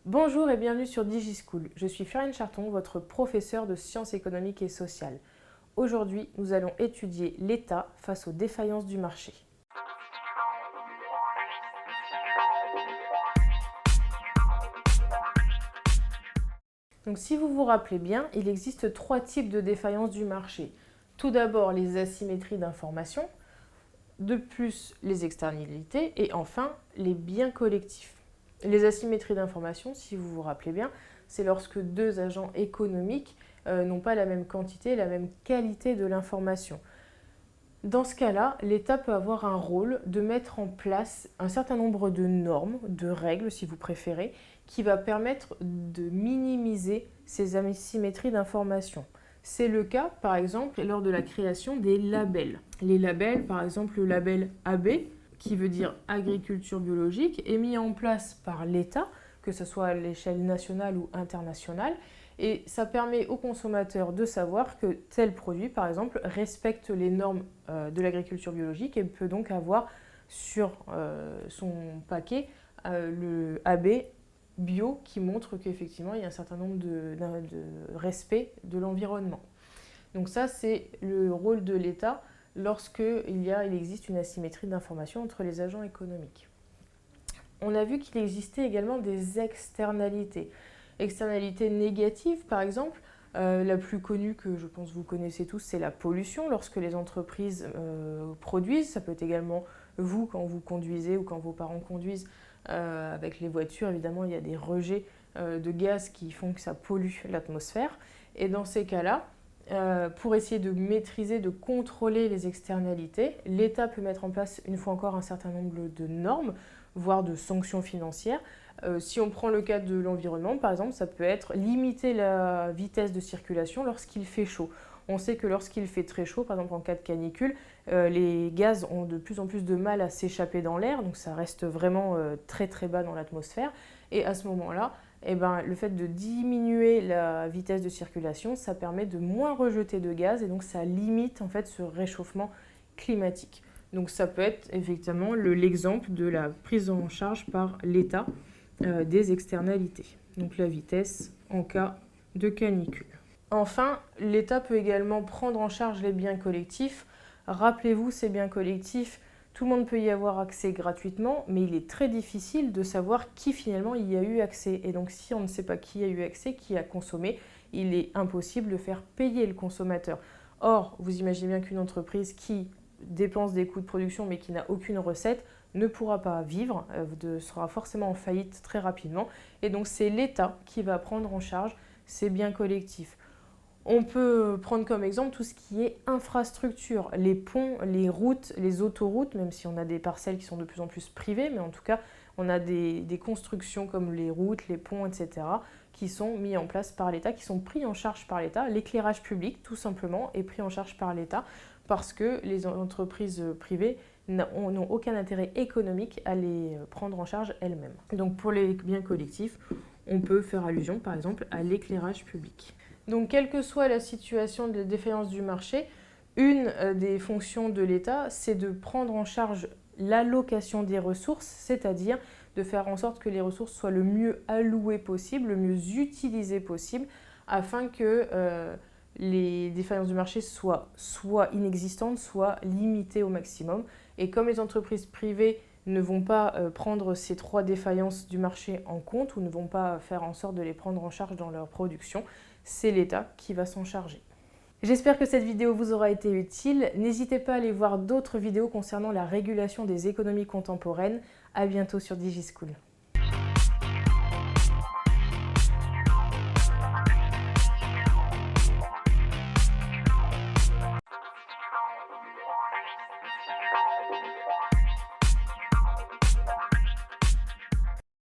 Bonjour et bienvenue sur DigiSchool. Je suis Floriane Charton, votre professeure de sciences économiques et sociales. Aujourd'hui, nous allons étudier l'État face aux défaillances du marché. Donc, si vous vous rappelez bien, il existe trois types de défaillances du marché. Tout d'abord, les asymétries d'information, de plus, les externalités et enfin, les biens collectifs. Les asymétries d'information, si vous vous rappelez bien, c'est lorsque deux agents économiques n'ont pas la même quantité, la même qualité de l'information. Dans ce cas-là, l'État peut avoir un rôle de mettre en place un certain nombre de normes, de règles si vous préférez, qui va permettre de minimiser ces asymétries d'information. C'est le cas, par exemple, lors de la création des labels. Les labels, par exemple, le label AB, qui veut dire agriculture biologique, est mis en place par l'État, que ce soit à l'échelle nationale ou internationale, et ça permet aux consommateurs de savoir que tel produit, par exemple, respecte les normes de l'agriculture biologique et peut donc avoir sur son paquet le AB bio qui montre qu'effectivement il y a un certain nombre de respect de l'environnement. Donc ça, c'est le rôle de l'État lorsqu'il existe une asymétrie d'information entre les agents économiques. On a vu qu'il existait également des externalités. Externalités négatives, par exemple, la plus connue que je pense vous connaissez tous, c'est la pollution. Lorsque les entreprises produisent, ça peut être également vous quand vous conduisez ou quand vos parents conduisent avec les voitures. Évidemment, il y a des rejets de gaz qui font que ça pollue l'atmosphère. Et dans ces cas-là, pour essayer de maîtriser, de contrôler les externalités, l'État peut mettre en place une fois encore un certain nombre de normes, voire de sanctions financières. Si on prend le cas de l'environnement, par exemple, ça peut être limiter la vitesse de circulation lorsqu'il fait chaud. On sait que lorsqu'il fait très chaud, par exemple en cas de canicule, les gaz ont de plus en plus de mal à s'échapper dans l'air, donc ça reste vraiment très très bas dans l'atmosphère. Et à ce moment-là, le fait de diminuer la vitesse de circulation, ça permet de moins rejeter de gaz et donc ça limite en fait ce réchauffement climatique. Donc ça peut être effectivement l'exemple de la prise en charge par l'État des externalités, donc la vitesse en cas de canicule. Enfin, l'État peut également prendre en charge les biens collectifs. Rappelez-vous, ces biens collectifs, tout le monde peut y avoir accès gratuitement, mais il est très difficile de savoir qui finalement y a eu accès. Et donc si on ne sait pas qui a eu accès, qui a consommé, il est impossible de faire payer le consommateur. Or, vous imaginez bien qu'une entreprise qui dépense des coûts de production mais qui n'a aucune recette ne pourra pas vivre, sera forcément en faillite très rapidement. Et donc c'est l'État qui va prendre en charge ces biens collectifs. On peut prendre comme exemple tout ce qui est infrastructure, les ponts, les routes, les autoroutes, même si on a des parcelles qui sont de plus en plus privées, mais en tout cas, on a des constructions comme les routes, les ponts, etc., qui sont mis en place par l'État, qui sont pris en charge par l'État. L'éclairage public, tout simplement, est pris en charge par l'État parce que les entreprises privées n'ont aucun intérêt économique à les prendre en charge elles-mêmes. Donc pour les biens collectifs, on peut faire allusion, par exemple, à l'éclairage public. Donc, quelle que soit la situation de défaillance du marché, une des fonctions de l'État, c'est de prendre en charge l'allocation des ressources, c'est-à-dire de faire en sorte que les ressources soient le mieux allouées possible, le mieux utilisées possible, afin que les défaillances du marché soient soit inexistantes, soit limitées au maximum. Et comme les entreprises privées ne vont pas prendre ces trois défaillances du marché en compte ou ne vont pas faire en sorte de les prendre en charge dans leur production, c'est l'État qui va s'en charger. J'espère que cette vidéo vous aura été utile. N'hésitez pas à aller voir d'autres vidéos concernant la régulation des économies contemporaines. À bientôt sur DigiSchool.